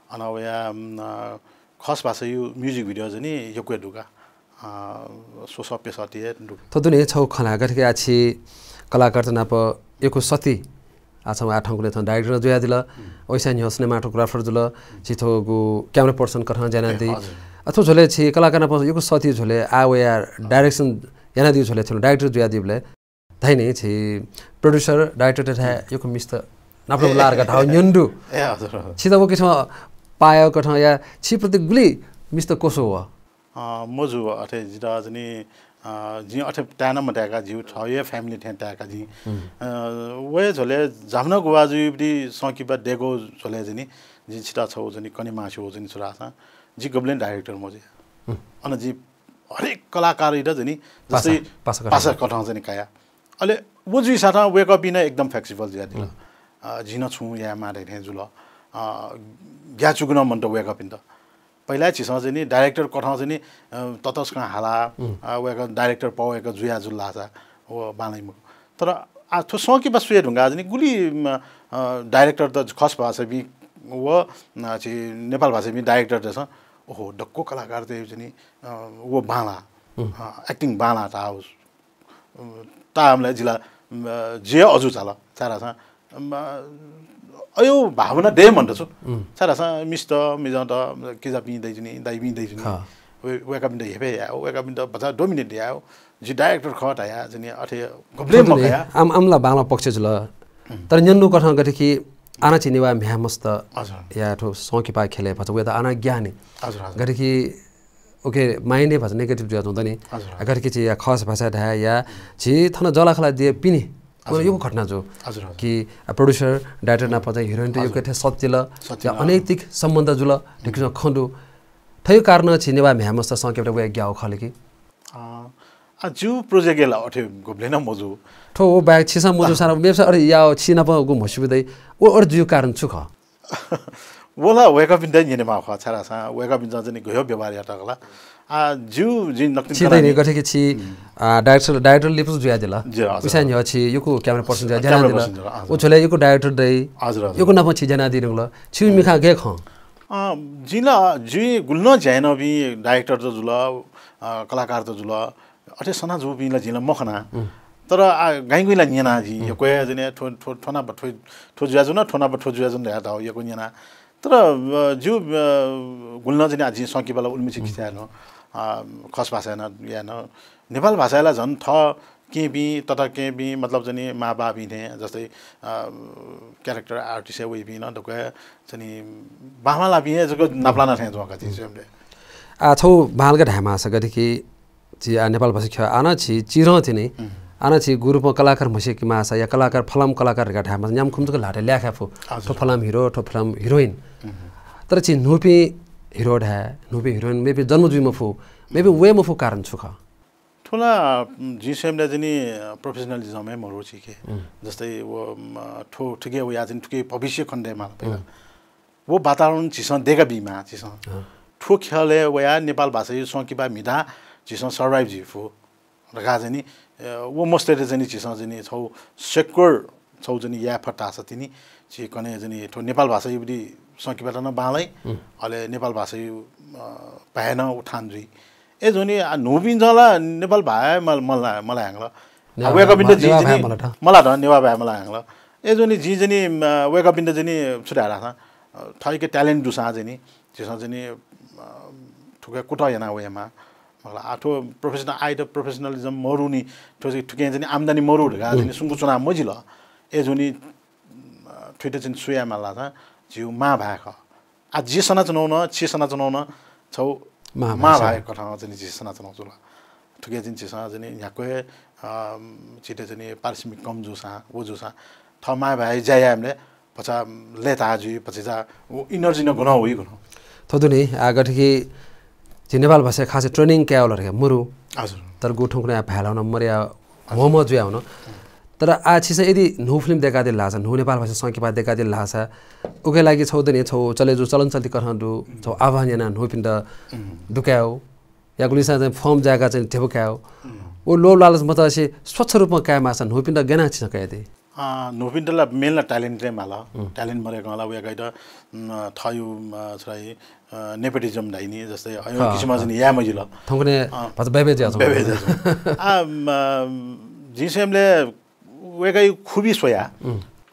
अनवया खास भाषा यो म्युजिक भिडियो चाहिँ नि योको दुगा सोसा पेसाती तो दुने छौ खला गठके आछि कलाकार त नाप एको सती आछौ आठौंले त डाइरेक्टर जोया दिला ओइसा नि सिनेमाटोग्राफर जुल छिथोगु क्यामेरा पर्सन कथा जाना दि अथवा झोले छि कलाकार पाउँछ यो साथी झोले आवे यार डाइरेक्सन याना दिउ झोले छ डाइरेक्टर जुया दिबले धाइ नै छि प्रोड्युसर डाइरेक्टर था यो मिस त नाप्रो लार का ठाउ न्यन्डु ए हजुर छि त वो किसम पायो कठा या छि प्रति गुली मिस त कोसो हो मजु अथे जिदा जनी जी अथे टाना मटाका जिउ ठये फ्यामिली ठेटाका जी वे झोले जामना गुवाजु बिदि सकिबा डेगो झोले जनी जी छिटा छौ जनी कनि मासु जनी छुरासा जी गब्लेन डाइरेक्टर मजे अन जी हरेक कलाकार इदा जनी जस्तै पासा कठाउ जनी काया अले बुझी साथा वेक अप इन एकदम फ्लेक्सिबल जिया दिल जिन छु या मारे थे जुल ग्या चुगुन मन त वेक अप इन त पहिला छिस जनी डाइरेक्टर कठाउ जनी ततस्का हाला वेक डाइरेक्टर पावेक जुया जुल लासा ओ बानै मु तर आ थो सकी बसुए ढुंगा जनी गुली डाइरेक्टर त खस भाषा बि वो छि नेपाल भाषा बि डाइरेक्टर छ ओहो डक्को कलाकार त जनी वो बाला एक्टिङ बाला त हाउस तामले जिला जे अजु चाल चारासा अयो भावना दे भन्छु चारासा मिस्ट मिजत के जा पिदै जनी दाइ पिदै जनी वेक अप इन द हेबे वेक अप इन द बजा डोमिनेट याओ जी डाइरेक्टर खट आया जनी अथे गब्ले मकया आमला बाला पक्ष जुल तर न्यन्नु कठा गथे कि आना चिनेवा म्यामस्त या ठो सौकी पा खेले भन्छ वे त आना ज्ञानी हजुर गरे कि ओके माइने भन्छ नेगेटिभ जुया हुँदैन नि गरे कि या खस भाषा ढा या छि थन जला खला दिए पिनी यो घटना जो कि प्रोड्युसर डाइरेक्टर ना पचा हिरोइन त यो कथे सत्यल या अनैतिक सम्बन्ध जुल ढिक्न खण्डु थयो कारण छिनेवा म्यामस्त सकेबाट वे ग्याउ खले कि आ जु प्रोजेक्ट गेला अथे गोब्लेन मजु ठो ओ ब्याग छिसा मजु सारा मेसा अरे या छिना प गु मसुबिदै ओ अर जु कारण छु ख वला वेक अप इन द निने मा ख छरा सा वेक अप इन जने गयो व्यवहार या तकला आ जु जिन नक्तिन छिदै नि गथे कि छि डाइरेक्टर लिप्स जुया दिला उसान यो छि योको क्यामेरा पर्सन जुया जना दिला ओ छोले योको डाइरेक्टर दै हजुर योको नाम छि जना दिनु ल छि मिखा गे ख जिला जि गुल्न जाइन बि डाइरेक्टर त जुल कलाकार त जुल अथे सना जो बिला जिला मखना तर गाइगुइला न्याना जी यो कोय जने ठोना बठो ठो जुया जुन ठोना बठो जुया जुन रहता हो यो को न्याना तर जु गुल्न जने आजि सकी बेला उल्मिछि खिचान खस भाषा न या न नेपाल भाषालाई झन् थ के बि तथा के बि मतलब जने मा बाबी ने जस्तै क्यारेक्टर आर्टिस्ट वे बि न दको जने बाहला बि जको नप्लाना थे जोका चाहिँ सेमले आ छौ बालगा ढामा सगदि कि जी नेपाल भाषा ख आना छि चिर थिने आना छि ग्रुपमा कलाकार मसे कि मासा या कलाकार फलम कलाकार का ढामा न्याम खुमजुको लाटे ल्याखा फु तो फलम हिरो तो फलम हिरोइन तर छि नुपी हिरो ढा नुपी हिरोइन मेबी जन्मजुइमा फु मेबी वे मफु कारण छु ख ठुला जिसेमले जनी प्रोफेसनलिजमै मरु छि के जस्तै वो ठो ठिकै हो या जनी ठिकै भविष्य खण्डेमा पहिला वो वातावरण छिसन देगा बिमा छिसन ठो खेले वया नेपाल भाषा यो सकिबा मिदा छिसन सर्भाइभ जिफु रगा जनी वो मस्तेले जनी छिसन जनी छौ सेक्युर छौ जनी या फटा छ तिनी छि कने जनी ठो नेपाल भाषा युबडी सकिबा न बालै अले नेपाल भाषा यो पाएन उठान जुई ए जोनी नोबिन जला नेपाल भाइ मलाई हाँगला वेक अप इन द जी मलाई ध नेवा भाइ मलाई हाँगला ए जोनी जी जनी वेक अप इन द जनी छुटारा था थैके ट्यालेन्ट दुसा जनी जेसा जनी ठुके कुटा याना वेमा मलाई आठो प्रोफेसनल आइड प्रोफेसनलिजम मरुनी ठुके जनी आम्दानी मरु ढगा जनी सुंगु चुना मजिल ए जोनी ठुटे जनी सुया माला था जिउ मा भाइ ख आ जी सना चनाउन छि सना चनाउन छौ मा भाइ कथा जनी जी सना चनाउ जुल ठुके जनी छि सना जनी याको छिटे जनी पारिश्रमिक कम जुसा वो जुसा थ मा भाइ जाय हामीले पछा लेता जी पछि जा इनर्जी न गुना होई गुना थोदुनी आगट कि नेपाल भाषा खास ट्रेनिङ क्या होला रे मुरु हजुर तर गोठौँ कुनै भालाउन मर्या मोहम्मद जुया हुन तर आ छिस यदि नो फिल्म देखा दे लासा नो नेपाल भाषा संकेपा देखा दे लासा उके लागि छौदने छौ चले जो चलन चल्ती करहदु छौ आह्वान याना नो पिन्ड दुकायो या गुलिसा चाहिँ फर्म जागा चाहिँ ठेबकायो ओ लो लालच मत से स्वच्छ रूपमा काय मासा नो पिन्ड गना छिस कयदे नो पिन्डला मेलना ट्यालेन्ट रे माला ट्यालेन्ट मरेको होला उया गइद थयु छ्राइ नेपोटिजम दाइनी जस्तै अयो किसिममा चाहिँ या मजिल थौने भज बेबे ज्या आ जिसेमले वेकै खुबी सोया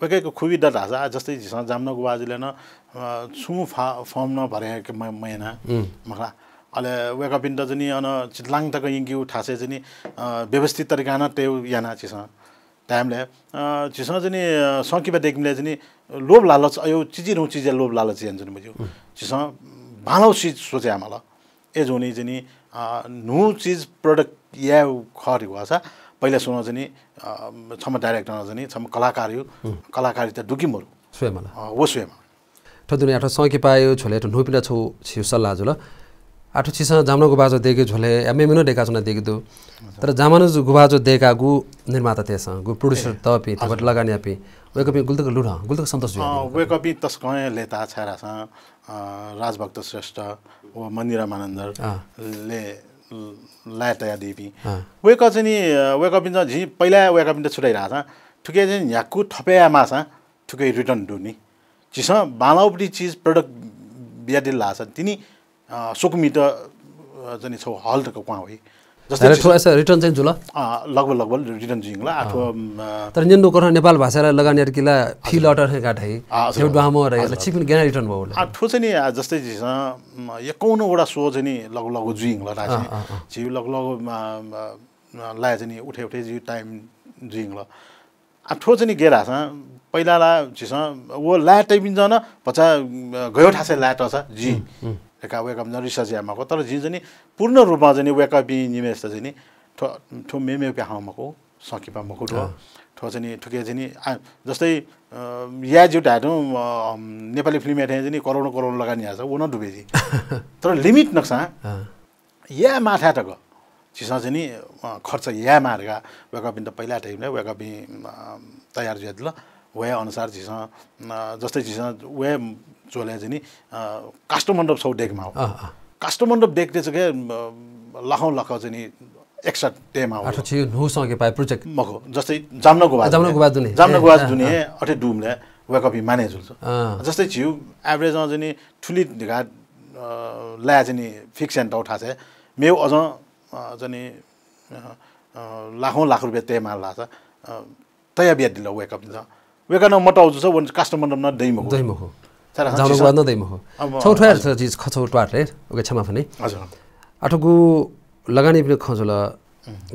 वेकैको खुबी द ढासा जस्तै जाम्न गुवाजीले न छु फर्म न भरे महिना मखला अले वेका पिन त जनी अन चितलाङ तक इंगी उठासे जनी व्यवस्थित तरिका न तेउ याना छिस टाइमले छिस जनी सकिबा देखिमले जनी लोभ लालच अयो चिजी रौ चिजे लोभ लालच यान जनी बुझ्यो छिस भालो चीज सोचे आमाला ए जोनी जनी नु चीज प्रोडक्ट या खरि वासा पहिला सुनो जनी छम डाइरेक्टर जनी छम कलाकार यो कलाकारिता दुकी मोर स्वयंला वो स्वयं ठो दुनिया आठो सकी पायो छोले ठो नुपिना छौ छिउ सल्ला जुल आठो छिस जामनो गुबाजो देके झोले एमे मिनो डेका छना देके दु तर जामनो गुबाजो देका गु निर्माता तेस गु प्रोड्युसर तपि तबट लगानी अपि वेक पि गुल्तक लुरा गुल्तक सन्तोष जो वेक पि तस्कय लेता छरा स राजभक्त श्रेष्ठ ओ मन्दिरा मानन्दर ले लायतया देवी वेक चाहिँ वेक पिन झि पहिला वेक पिन छुटाइरा छ ठुके चाहिँ याकु थपेया मासा ठुके रिटर्न दुनी जिस बालाउपडी चीज प्रोडक्ट बियादिल लाछ तिनी सुकुमित जनि छौ हल तक क्वा होइ जस्तै ठो ऐसा रिटर्न चाहिँ जुल लगभग रिटर्न जिङला आठो तर निन्दु कर नेपाल भाषालाई लगानी किला फील अटर हे गाठै सेउ डहामो रे छिपिन गेना रिटर्न भयो आठो चाहिँ नि जस्तै जिस 51 वटा शो चाहिँ नि लगभग जुइङला राछि छि लगभग लाय चाहिँ नि उठे जि टाइम जुइङला आठो चाहिँ नि गेरा छ पहिलाला जिस वो ला टाइम जन पचा गयो ठासे लाट छ जी एका वेका म रिसर्च यामाको तर जि जनि पूर्ण रूपमा जनि वेका बि निमेष चाहिँ नि ठो मेमे पे हामको सकिपा मको ठो चाहिँ ठुके चाहिँ जस्तै या जुट हाटु नेपाली फिल्म हेर्ने चाहिँ करोड लगानी हाछ वो न डुबेजी तर लिमिट नक्सा या माथा टक चिसा चाहिँ नि खर्च या मार्गा वेका बिन त पहिला टाइमले वेका बि तयार ज्यादल वे अनुसार चिसा जस्तै चिसा वे चोले चाहिँ नि काष्ट मण्डप छौ डेकमा हो काष्ट मण्डप देख्ने चाहिँ के लाखौं लाख चाहिँ नि एक्स्ट्रा टेमा हो आठो छिउ नु सके पाए प्रोजेक्ट मको जस्तै जामनको बाज दुने अठे डुमले वे कपी माने जुल्छ जस्तै छिउ एभरेजमा चाहिँ नि ठुली घाट ल्या चाहिँ नि फिक्स एन्ड उठा छ मेउ अझ चाहिँ नि लाखौं लाख रुपैयाँ तेमा लाछ तया बिया दिल वे कपी छ वे कन मटाउ छ वन कस्टमर न दैमको जामनो गुबाज न दैमको छौ ठ्यार छ चीज खछौ ट्वाट रे ओके क्षमा पनि हजुर आठोगु लगानी पनि खजुल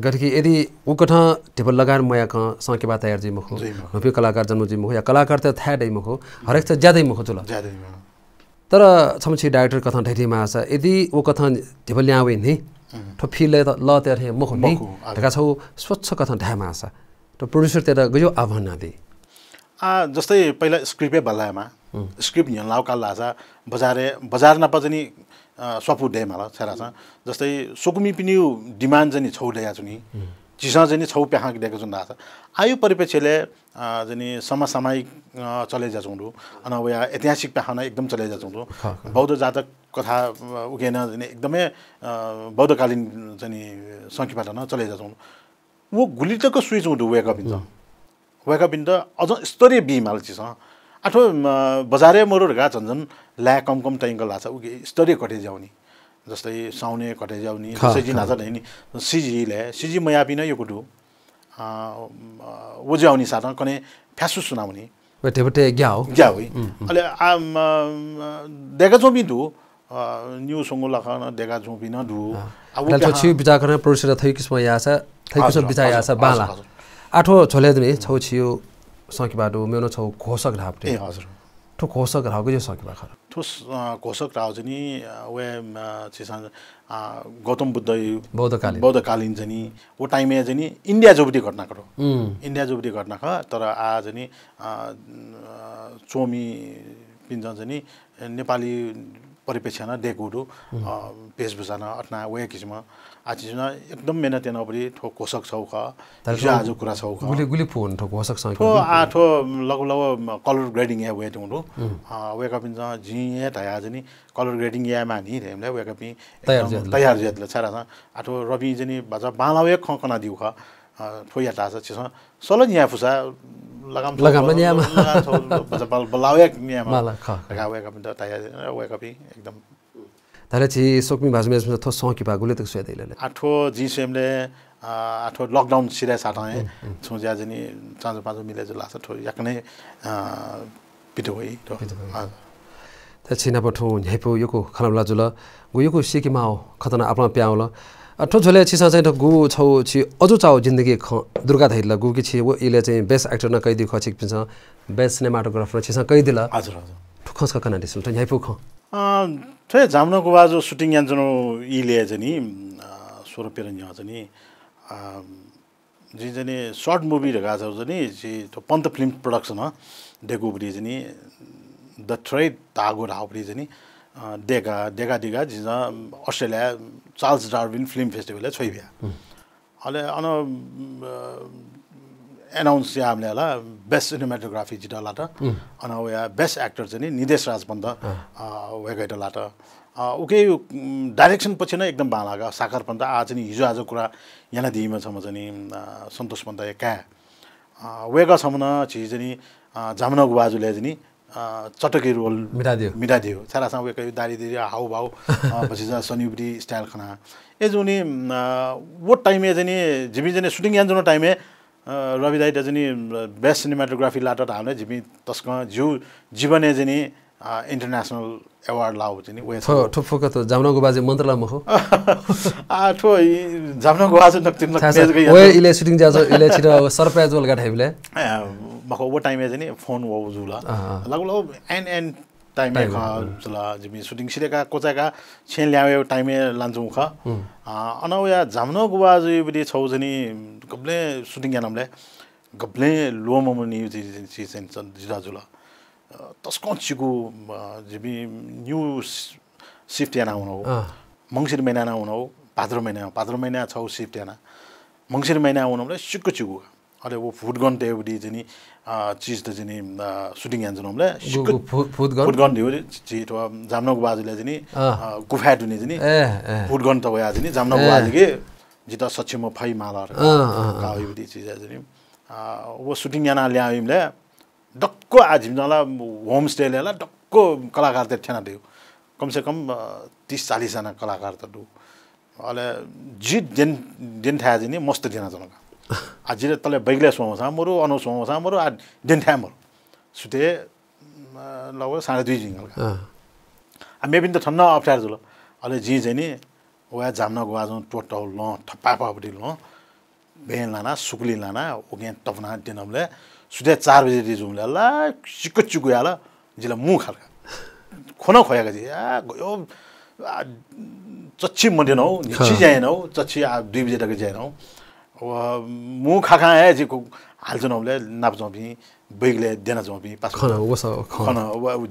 गठकी यदि उकठ टेबल लगान मया क सके बा तयार जी मखो नपि कलाकार जन्म जी मखो या कलाकार त था दै मखो हरेक त ज्यादै मखो जुल ज्यादै तर छमछि डाइरेक्टर कथा ढैठी मा छ यदि ओ कथा टेबल ल्यावे नि ठो फिल ल त रे मखो नि ढका छौ स्वच्छ कथा ढामा छ त प्रोड्युसर तेरा गयो आह्वान नदी जस्तै पहिला स्क्रिप्टै बल्लामा स्क्रिप्ट न्याउ काल लासा बजार न पजनी सपु डे मला छरा छ जस्तै सुकुमी पिनि डिमान्ड जनि छौ ल्याया छुनी जिसा जनि छौ प्याहा दिएको जुन छ आयु परिप्रेक्ष्यले जनि समसामयिक चले जा छौं अन व ऐतिहासिक प्याहा एकदम चले जा छौं बौद्ध जातक कथा उकेन जनि एकदमै बौद्धकालीन जनि संखिबाट न चले जा छौं वो गुलिटको स्विच हुँदु वेका बिन्द अझ स्तरीय बिमाल छ आठो बजारे मोरगा झन्झन ल्या कम टाइमको लाछ उके स्तरीय कटे जाउनी जस्तै साउने कटे जाउनी जसै नाच हैनी सिजी मया बिन यो कुटु वो जाउनी साथ कने फ्यासु सुनाउनी वेटेबटे ग्याउ अले देखा जो बिन्दु न्यू संगो लखन देखा जो बिन दु अब त छि बिचा गर्न प्रोसेस थै किसम यासा थै किसम बिचा यासा बाला आठो छोले दने छौ छियो सकी बाटो मेनो छौ घोषक ढापटे ए हजुर ठो घोषक रावको जो सकी बाखर ठो घोषक राव जनी वे छिसा गौतम बौद्धकालीन जनी वो टाइममा जनी इन्डिया जोबडी घटना करो इन्डिया जोबडी घटना ख तर आ जनी चोमी पिन्छ जनी नेपाली परिप्रेक्ष्यमा डेकोडु पेशभूषा न अट्ना वे किसिम आजिना एकदम मेहनत नबरी ठो कोसक छौ ख आज कुरा छौ ख गुली फोन ठो कोसक छ ठो आठो लगभग कलर ग्रेडिङ या वे हुँदु वे कपिन्छ जी या तया जनी कलर ग्रेडिङ या मानि रेमले वे कपि तयार जेतले छरा आठो रवि जनी बाजा बालावे खकना दिउ ख ठो या तास छ सलन या फुसा लगाम न्यामा बाजा बलावे न्यामा लगा वे कपिन्छ तया वे कपि एकदम ताले छि सोकमी भाजमेस थो सकी बागुले तक सुय दैले आठो जी सेमले आठो लकडाउन सिरा साटाए छोज्या जनी चाँजो पाँचो मिले जो लाछ ठो याकने पिटो होइ ता छिना पठौ हेपो योको खलामला जुल गु योको सिकिमाओ खतना आपला प्याउल ठो झोले छिसा चाहिँ गु छौ छि अजु चाउ जिन्दगी दुर्गा धैला गु कि छि वो इले चाहिँ बेस्ट एक्टर न कहि दि खचिक पिन्छ बेस्ट सिनेमाटोग्राफर छिसा कहि दिला हजुर हजुर ठुखस कना दिसु त हेपो ख थे जामनको बाजु सुटिङ यान्जनो इले जनी 16 पेरन यहाँ जनी जी जनी शॉर्ट मूवी रगा छ जनी जी तो पंत फिल्म प्रोडक्सन देखु बडी जनी द ट्रेड तागो राउबडी जनी देगा जिजा Australia Charles Darwin film festival छोइबिया अले अन एनाउन्स या हामीले होला बेस्ट सिनेमाटोग्राफी जितला त अन या बेस्ट एक्टर चाहिँ निदेश राज बन्द वेगैटला त उके डाइरेक्सन पछि नै एकदम बालागा साकार पन्त आज नि हिजो आज कुरा यहाँ दिइमा छ म चाहिँ सन्तोष पन्त का वेगा छमन चीज नि जामनक बाजुले चाहिँ चटकी रोल मिटादियो सारासँग वेकै दारी दिरी हाउ भाउ पछि सनिउडी स्टाइल खाना ए जुनी वो टाइम ए चाहिँ जिबी चाहिँ सुटिङ यान जुन टाइम ए रवि दाइ चाहिँ बेस्ट सिनेमाटोग्राफी लाटा हाल्ने जिबी तस्क जिउ जीवने चाहिँ इन्टरनेसनल अवार्ड लाउ चाहिँ वे ठो फोक त जामनको बाजे मन्त्रला मखो ठो जामनको बाजे नक्तिन वे इले सुटिङ जाज इले छिट सरप्राइज वल गाठाइबले मखो वो टाइम ए चाहिँ फोन वो जुला लगलो एन टाइम ए जुला जिबी सुटिङ सिरेका कोचाका छेन ल्यायो टाइम ए लान्जु ख अनौया जामनको बाजे बडी छौ जनी गब्ले सुटिङ यानमले गब्ले लो ममनी चीज जिरा जुला तस्को चिगु जिबी न्यू शिफ्ट याना हुनु मंगिर महिना हुनु भाद्र महिना छौ शिफ्ट याना मंगिर महिना हुनुले सिक्को चिगु अरे वो फुड गन टेबडी जनी चीज त जनी सुटिङ यान जनमले सिक्को फुड गन दियो छि तो जामनको बाजुले जनी गुफा दुनी जनी फुड गन त वया जनी जामनको बाजुले जिता सच्चिम फाइ माला काउबडी चीज जनी वो सुटिङ याना ल्याइमले डक्को आजिमला होम स्टे lela डक्को कलाकार त थिएन दियो कम से कम 30-40 जना कलाकार त दु अले जी दिन थाहा जिनी मस्त दिन जनका आजिले तले बैगले सोमसा मरु अनु सोमसा मरु दिन थाहा मरु सुते लगभग 2:30 जिंगलका आ मे बिन त ठन्न अप्ठ्यार जुल अले जी जनी वा जामना गवाजो टोटल ल थप्पा पापडी ल बेन लाना सुकुली लाना ओगे तपना दिनमले सुते 4 बजे दी जुमले ला चिक्को चिक्को याला जिला मु खालका खोना खोयागा जी आ गयो चच्ची मदिनौ निची जाएनौ चच्ची 2 बजे तक जाएनौ मु खाखा है जी को हालजनौले नापजौबी बैगले देना जौबी पास खना वस खना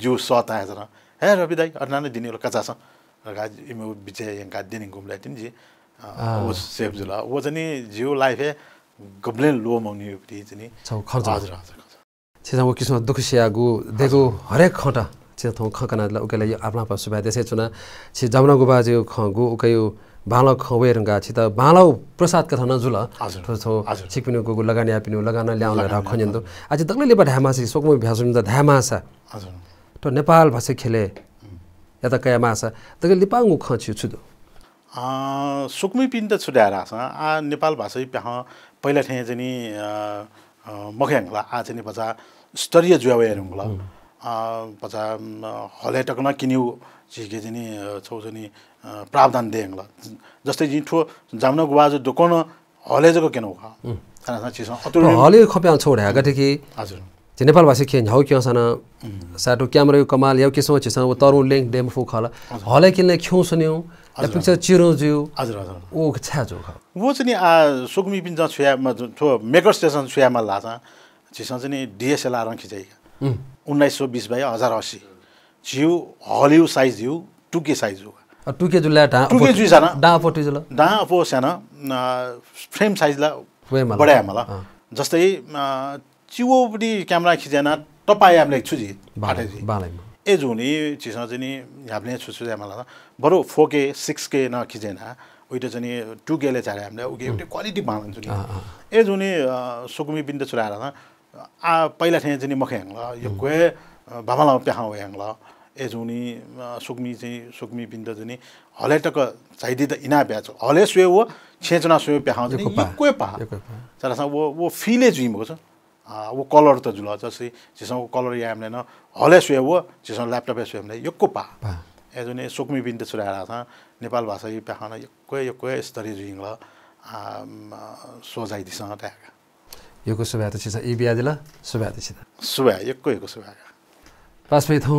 जो सत आए जरा हे रवि दाइ अरनाने दिनेले कच्चा छ रगा इमो बिचे यंका दिने गुमले तिन जी वो सेफ जुला वो जनी जियो लाइफ है गब्लेन लो मौनी उक्ति चाहिँ छौ खर्च हजुर छिसा वो किस्म दुखसिया गु देखो हरेक खटा छिसा थौ खकना उकेले आपला पास सुबा देसे चुना छि जामना गु बाजे खगु उकयो बालक खवे रंगा छि त बालौ प्रसाद कथा न जुल थो छिकपिनु गु लगानी आपिनु लगाना ल्याउला र खन्यन्दो आज तकले लेबा धामा छि सोकमु भ्यासुम त धामा छ हजुर त नेपाल भाषा खेले या त कया मासा तक लिपाङु खछु छु सुकमी पिन त छुड्याएर छ नेपाल भाषा प्याह पहिला ठे चाहिँ मख्याङला आ चाहिँ बजा स्तरीय जुवावेरङला बजा हले टकन किन्यु जिके चाहिँ छौ चाहिँ प्रावधान देङला जस्तै जि ठो जामना गुवाज दोकन हले जको केनो खा साना चिस अतुर हले खप्या छोड्या गथे कि हजुर जे नेपाल भाषा खेन हौ क्यो सन साटो क्यामेरा कमाल यौ के सोच छ तरु लिंक डेम फु खला हले किनले ख्यौ सन्यौ पिक्चर चिरो जिउ हजुर हजुर ओ छा जो खा वो चाहिँ आ सुकमी पिन ज छुया म थो मेकर स्टेशन छुया म लासा चिस चाहिँ डीएसएलआर मा खिचाइ 1920 बाइ 1080 जिउ हलिउ साइज जिउ 2K साइज हो 2K जुला ढा 2K जुइ साना डा पटि जुला डा पो साना फ्रेम साइज ला बढाया मला जस्तै चिवोबडी क्यामेरा खिचेन तपाई हामीले छुजी बाटे जी बालाइमा ए जुनी चिस चाहिँ नि हामीले छुछु जाला बरु 4K 6K न खिचेन उइटे चाहिँ 2K ले चाले हामीले उके एउटा क्वालिटी बाँड्छु नि ए जुनी सुकुमी बिन्द चुराएर आ पहिला थे चाहिँ मख्याङ ल यो कोए भामाला प्याहा होयाङ ल ए जुनी सुकुमी बिन्द चाहिँ हले टक चाहिदि त इना ब्याच हले सुए वो छेचना सुए प्याहा चाहिँ यो कोए पा चला वो फीले जुइमको छ वो कलर त जुल जसै जिसं कलर या हमले न हले सुए वो जिसं ल्यापटप सुए हमले यक्को पा एजुने सुकमी बिन त सुरारा था नेपाल भाषा इ पाखना यक्को स्तरी जुइङ ल सोझाइ दिस न ट्याग योको सुबा त छिसा इ बिया दिला सुबा त छिसा सुबा यक्को सुबा पासमै थौ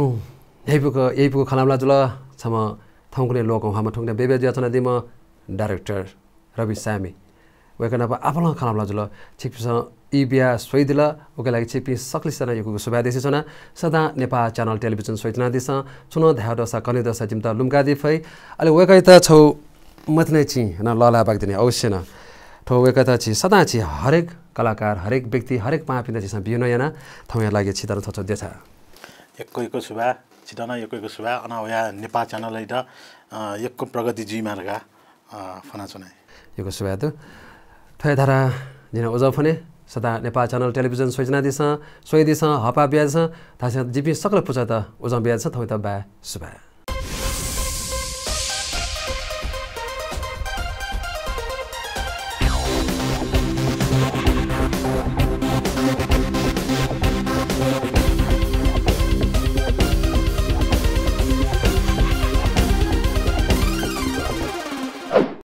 यहीपुको खलामला जुल छम थौकुने लोक हामा ठुङ्ने बेबे ज्याचना दिम डाइरेक्टर रवि शायमी वेकना आपला खलामला जुल छिपिस इ बिया सोइदिला ओके लागि छिपि सक्लिसना योको सुबा देसी छना सदा नेपाल च्यानल टेलिभिजन सोइतना दिस चुन ध्याउ दसा कने दसा जिमता लुमका दिफै अले वेकै त छौ मतनै छि न लला बागदिने अवश्य न ठो वेकै त छि सदा छि हरेक कलाकार हरेक व्यक्ति हरेक पापिन छिस बिउन याना थौया लागि छितर थछ देछ यक्को सुबा छिटना यक्को सुबा अनावया नेपाल च्यानल इदा यक्को प्रगति जी मार्गा फना चनाइ योको सुबा त थय धारा जिन ओजफने सदा नेपाल च्यानल टेलिभिजन सोइजना दिस सोइ दिस हपा ब्याज थास जिपि सकल पुचा त ओजम ब्याज छ थौ त बा सुबा